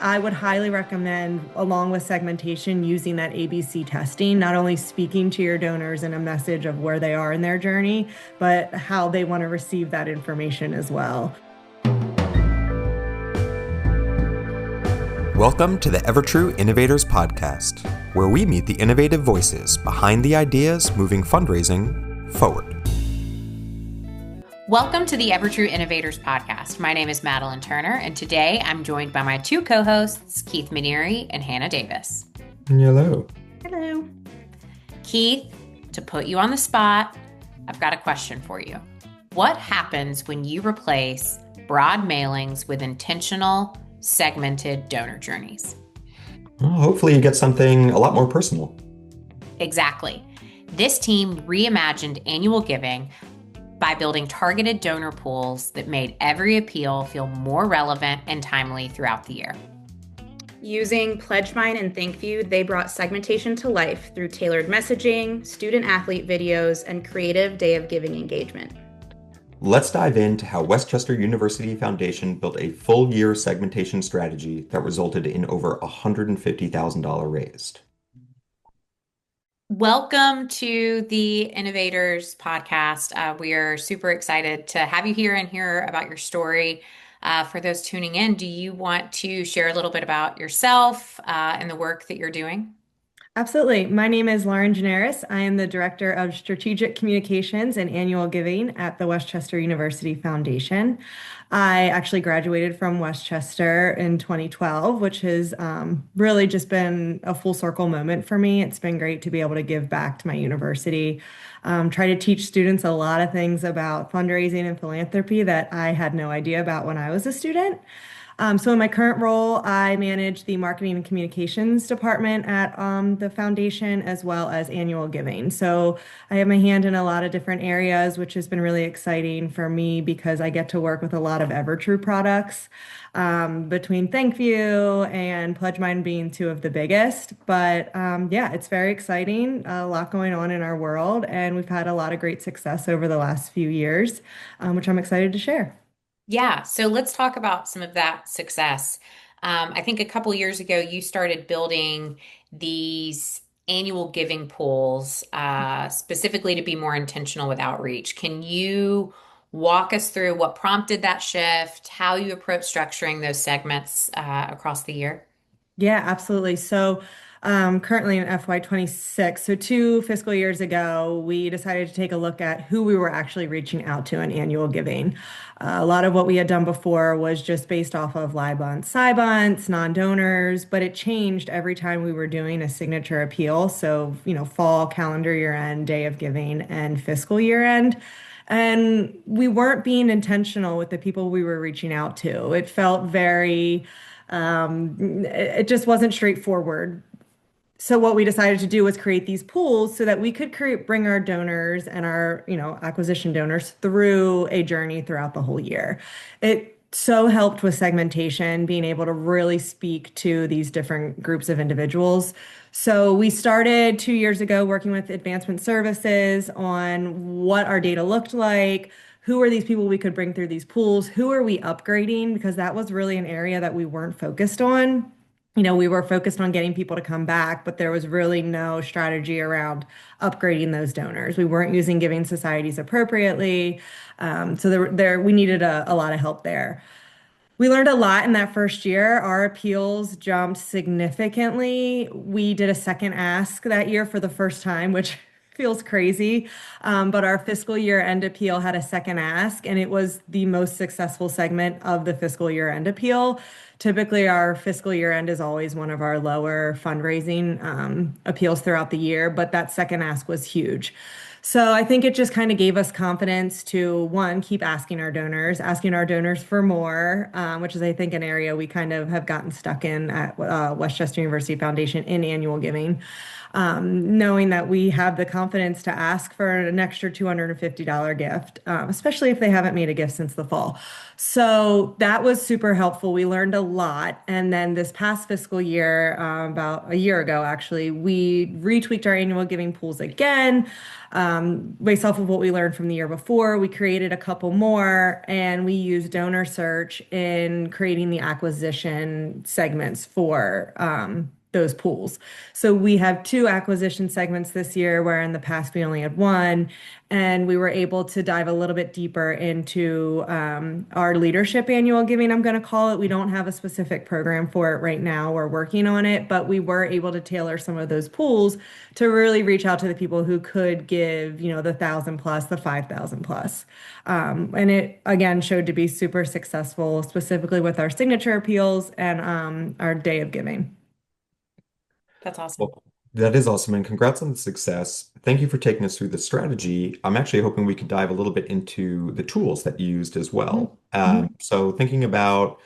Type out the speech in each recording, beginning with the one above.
I would highly recommend, along with segmentation, using that ABC testing, not only speaking to your donors in a message of where they are in their journey, but how they want to receive that information as well. Welcome to the EverTrue Innovators podcast, where we meet the innovative voices behind the ideas moving fundraising forward. Welcome to the EverTrue Innovators podcast. My name is Madeline Turner, and today I'm joined by my two co-hosts, Keith Manieri and Hannah Davis. Hello. Hello. Keith, to put you on the spot, I've got a question for you. What happens when you replace broad mailings with intentional, segmented donor journeys? Well, hopefully you get something a lot more personal. Exactly. This team reimagined annual giving by building targeted donor pools that made every appeal feel more relevant and timely throughout the year. Using PledgeMine and ThankView, they brought segmentation to life through tailored messaging, student-athlete videos, and creative day of giving engagement. Let's dive into how Westchester University Foundation built a full-year segmentation strategy that resulted in over $150,000 raised. Welcome to the Innovators podcast. We are super excited to have you here and hear about your story. For those tuning in, do you want to share a little bit about yourself and the work that you're doing? Absolutely. My name is Lauren Generis. I am the Director of Strategic Communications and Annual Giving at the Westchester University Foundation. I actually graduated from Westchester in 2012, which has really just been a full circle moment for me. It's been great to be able to give back to my university, try to teach students a lot of things about fundraising and philanthropy that I had no idea about when I was a student. So in my current role, I manage the marketing and communications department at the foundation as well as annual giving. So I have my hand in a lot of different areas, which has been really exciting for me because I get to work with a lot of EverTrue products, between ThankView and PledgeMine being two of the biggest. But yeah, it's very exciting, a lot going on in our world, and we've had a lot of great success over the last few years, which I'm excited to share. Yeah, so let's talk about some of that success. I think a couple years ago, you started building these annual giving pools specifically to be more intentional with outreach. Can you walk us through what prompted that shift, how you approach structuring those segments across the year? Yeah, absolutely. So currently in FY26, so 2 fiscal years ago, we decided to take a look at who we were actually reaching out to in annual giving. A lot of what we had done before was just based off of live bunts, sci bunts, non-donors, but it changed every time we were doing a signature appeal. So, fall, calendar year end, day of giving, and fiscal year end. And we weren't being intentional with the people we were reaching out to. It felt very it just wasn't straightforward. So what we decided to do was create these pools so that we could bring our donors and our, acquisition donors through a journey throughout the whole year. It so helped with segmentation, being able to really speak to these different groups of individuals. So we started 2 years ago working with advancement services on what our data looked like. Who are these people we could bring through these pools? Who are we upgrading? Because that was really an area that we weren't focused on. We were focused on getting people to come back, but there was really no strategy around upgrading those donors. We weren't using giving societies appropriately. So we needed a lot of help there. We learned a lot in that first year. Our appeals jumped significantly. We did a second ask that year for the first time, which feels crazy. But our fiscal year end appeal had a second ask, and it was the most successful segment of the fiscal year end appeal. Typically, our fiscal year end is always one of our lower fundraising appeals throughout the year, but that second ask was huge. So I think it just kind of gave us confidence to, one, keep asking our donors for more, which is, I think, an area we kind of have gotten stuck in at Westchester University Foundation in annual giving. Knowing that we have the confidence to ask for an extra $250 gift, especially if they haven't made a gift since the fall. So that was super helpful. We learned a lot. And then this past fiscal year, about a year ago, actually, we retweaked our annual giving pools again. based off of what we learned from the year before, we created a couple more and we used donor search in creating the acquisition segments for those pools. So we have two acquisition segments this year, where in the past we only had one. And we were able to dive a little bit deeper into our leadership annual giving, I'm going to call it. We don't have a specific program for it right now. We're working on it, but we were able to tailor some of those pools to really reach out to the people who could give, the 1,000 plus, the 5,000 plus. And it again showed to be super successful, specifically with our signature appeals and our day of giving. That's awesome. Well, that is awesome, and congrats on the success. Thank you for taking us through the strategy. I'm actually hoping we could dive a little bit into the tools that you used as well. Mhm. So thinking about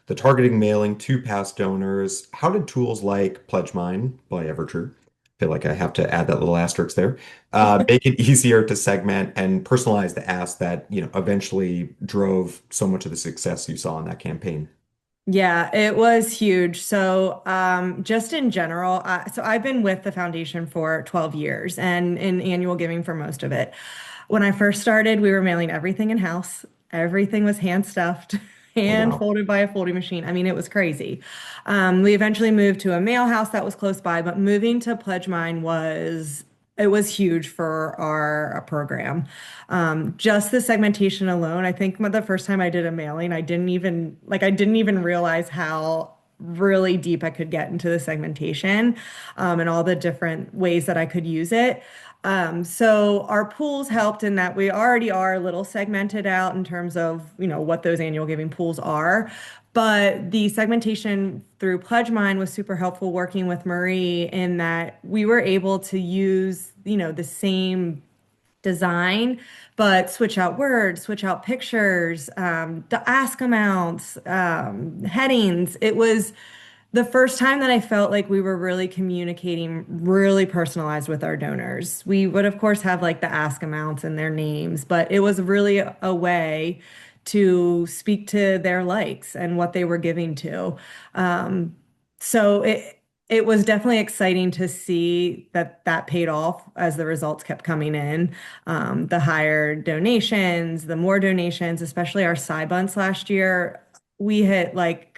the targeting mailing to past donors, how did tools like Pledge Mine by EverTrue, feel like I have to add that little asterisk there, make it easier to segment and personalize the ask that, eventually drove so much of the success you saw in that campaign? Yeah, it was huge. So, just in general, so I've been with the foundation for 12 years and in annual giving for most of it. When I first started, we were mailing everything in-house. Everything was hand stuffed, Oh, hand wow. folded by a folding machine. I mean, it was crazy. We eventually moved to a mail house that was close by, but moving to Pledge Mine it was huge for our program. Just the segmentation alone, I think the first time I did a mailing, I didn't even realize how really deep I could get into the segmentation, and all the different ways that I could use it. So our pools helped in that we already are a little segmented out in terms of, what those annual giving pools are. But the segmentation through Pledge Mine was super helpful working with Marie in that we were able to use, the same design, but switch out words, switch out pictures, the ask amounts, headings. It was the first time that I felt like we were really communicating really personalized with our donors. We would, of course, have like the ask amounts and their names, but it was really a way to speak to their likes and what they were giving to. So it was definitely exciting to see that paid off as the results kept coming in. The higher donations, the more donations, especially our side bunts last year, we hit like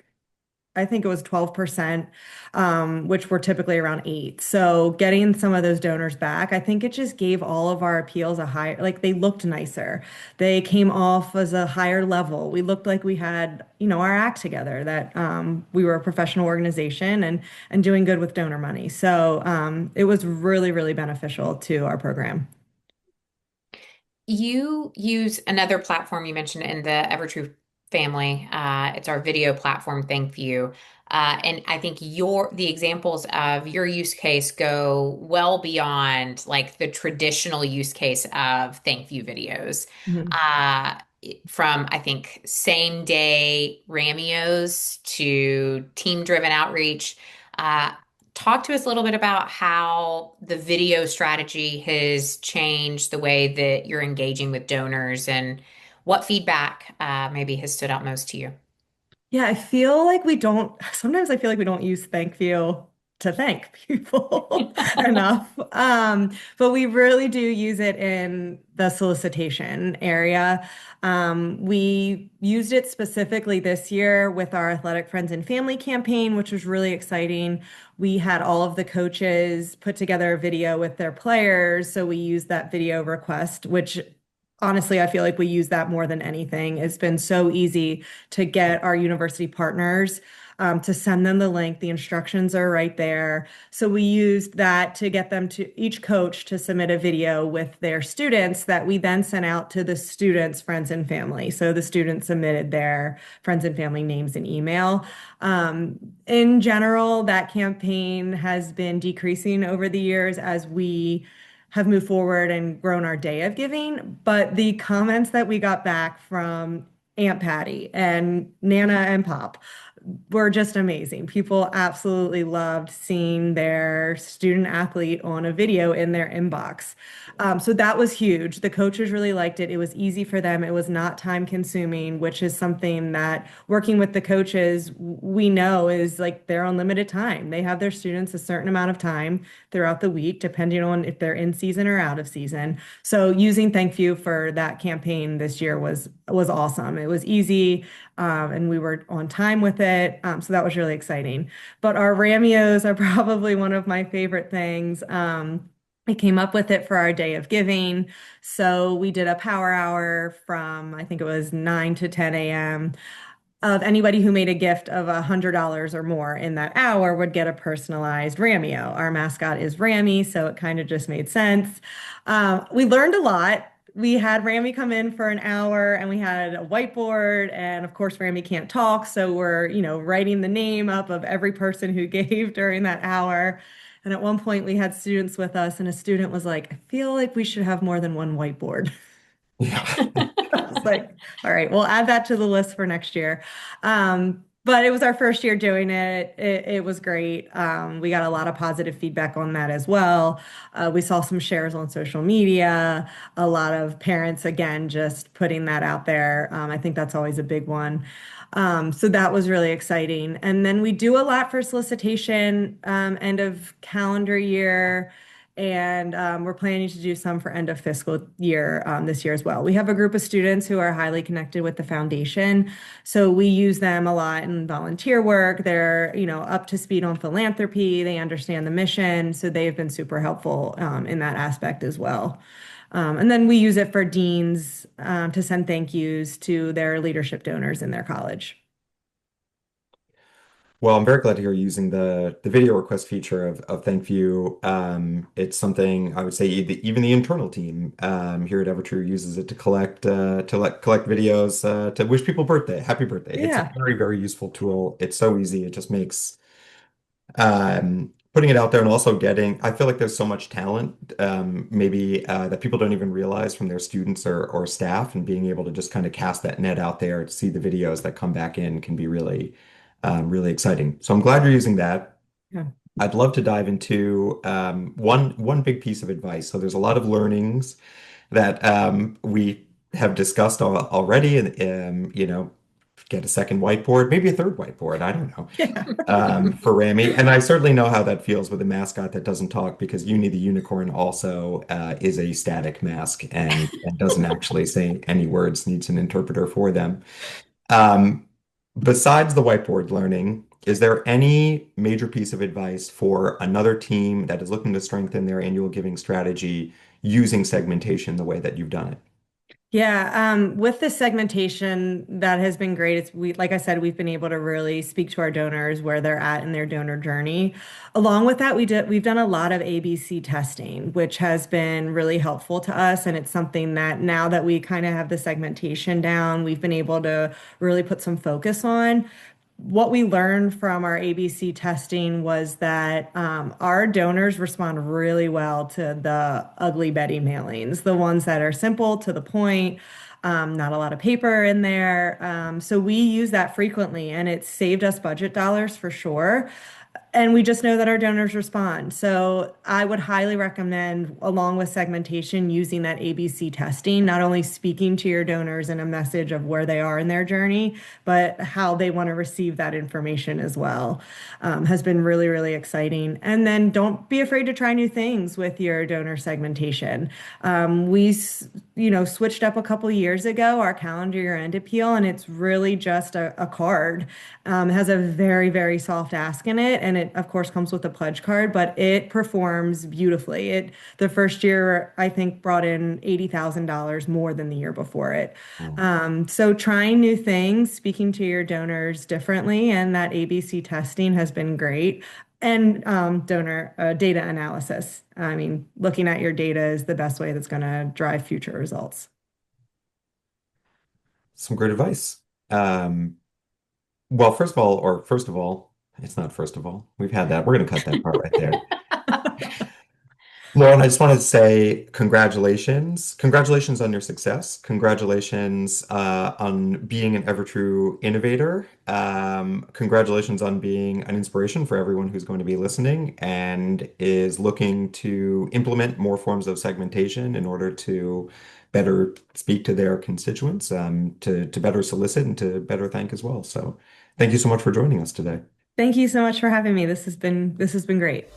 I think it was 12%, which were typically around 8. So getting some of those donors back, I think it just gave all of our appeals a higher, like they looked nicer. They came off as a higher level. We looked like we had, our act together, that we were a professional organization and doing good with donor money. So it was really, really beneficial to our program. You use another platform you mentioned in the EverTrue family. It's our video platform, ThankView. And I think the examples of your use case go well beyond like the traditional use case of ThankView videos. Mhm. Uh, from I think same day Ramios to team driven outreach. Uh, Talk to us a little bit about how the video strategy has changed the way that you're engaging with donors and what feedback maybe has stood out most to you. Yeah, I feel like we don't, sometimes I feel like we don't use thank you to thank people enough. But we really do use it in the solicitation area. We used it specifically this year with our Athletic Friends and Family campaign, which was really exciting. We had all of the coaches put together a video with their players. So we used that video request, which honestly, I feel like we use that more than anything. It's been so easy to get our university partners to send them the link. The instructions are right there. So we used that to get them to each coach to submit a video with their students that we then sent out to the students' friends and family. So the students submitted their friends and family names and email. In general, that campaign has been decreasing over the years as we have moved forward and grown our day of giving. But the comments that we got back from Aunt Patty and Nana and Pop were just amazing. People absolutely loved seeing their student athlete on a video in their inbox. So that was huge. The coaches really liked it. It was easy for them. It was not time consuming, which is something that working with the coaches, we know is like they're on limited time. They have their students a certain amount of time throughout the week, depending on if they're in season or out of season. So using Thank You for that campaign this year was awesome. It was easy, and we were on time with it. So that was really exciting. But our Ramios are probably one of my favorite things. I came up with it for our day of giving. So we did a power hour from, I think it was 9 to 10 a.m. Of anybody who made a gift of $100 or more in that hour would get a personalized Rameo. Our mascot is Rammy, so it kind of just made sense. We learned a lot. We had Rammy come in for an hour and we had a whiteboard. And of course, Rammy can't talk. So we're, writing the name up of every person who gave during that hour. And at one point, we had students with us, and a student was like, I feel like we should have more than one whiteboard. Yeah. I was like, all right, we'll add that to the list for next year. But it was our first year doing it. It was great. We got a lot of positive feedback on that as well. We saw some shares on social media, a lot of parents, again, just putting that out there. I think that's always a big one. So that was really exciting. And then we do a lot for solicitation, end of calendar year. And we're planning to do some for end of fiscal year this year as well. We have a group of students who are highly connected with the foundation. So we use them a lot in volunteer work. They're, up to speed on philanthropy. They understand the mission. So they've been super helpful in that aspect as well. And then we use it for deans to send thank yous to their leadership donors in their college. Well, I'm very glad to hear you using the video request feature of Thank You. It's something I would say even the internal team here at EverTrue uses it to collect videos to wish people happy birthday. It's a Yeah. very, very useful tool. It's so easy. It just makes putting it out there and also I feel like there's so much talent, maybe that people don't even realize from their students or staff, and being able to just kind of cast that net out there to see the videos that come back in can be really, really exciting. So I'm glad you're using that. Yeah. I'd love to dive into one big piece of advice. So there's a lot of learnings that we have discussed already, and get a second whiteboard, maybe a third whiteboard. I don't know Yeah. for Rami. And I certainly know how that feels with a mascot that doesn't talk, because Uni the unicorn also is a static mask and doesn't actually say any words, needs an interpreter for them. Um, Besides the whiteboard learning, is there any major piece of advice for another team that is looking to strengthen their annual giving strategy using segmentation the way that you've done it? Yeah, with the segmentation, that has been great. Like I said, we've been able to really speak to our donors where they're at in their donor journey. Along with that, we've done a lot of ABC testing, which has been really helpful to us. And it's something that now that we kind of have the segmentation down, we've been able to really put some focus on. What we learned from our ABC testing was that our donors respond really well to the Ugly Betty mailings, the ones that are simple to the point, not a lot of paper in there. So we use that frequently, and it's saved us budget dollars for sure. And we just know that our donors respond. So I would highly recommend, along with segmentation, using that ABC testing, not only speaking to your donors in a message of where they are in their journey, but how they want to receive that information as well. Has been really, really exciting. And then don't be afraid to try new things with your donor segmentation. Switched up a couple years ago, our calendar year end appeal, and it's really just a card. It has a very, very soft ask in it, and it, of course, comes with a pledge card, but it performs beautifully. The first year, I think, brought in $80,000 more than the year before it. Oh. So trying new things, speaking to your donors differently, and that ABC testing has been great. And donor data analysis. I mean, looking at your data is the best way that's going to drive future results. Some great advice. Um, well, first of all, it's not first of all. We've had that. We're going to cut that part right there. Lauren, I just wanted to say congratulations. Congratulations on your success. Congratulations on being an EverTrue innovator. Congratulations on being an inspiration for everyone who's going to be listening and is looking to implement more forms of segmentation in order to better speak to their constituents, to better solicit and to better thank as well. So thank you so much for joining us today. Thank you so much for having me. This has been great.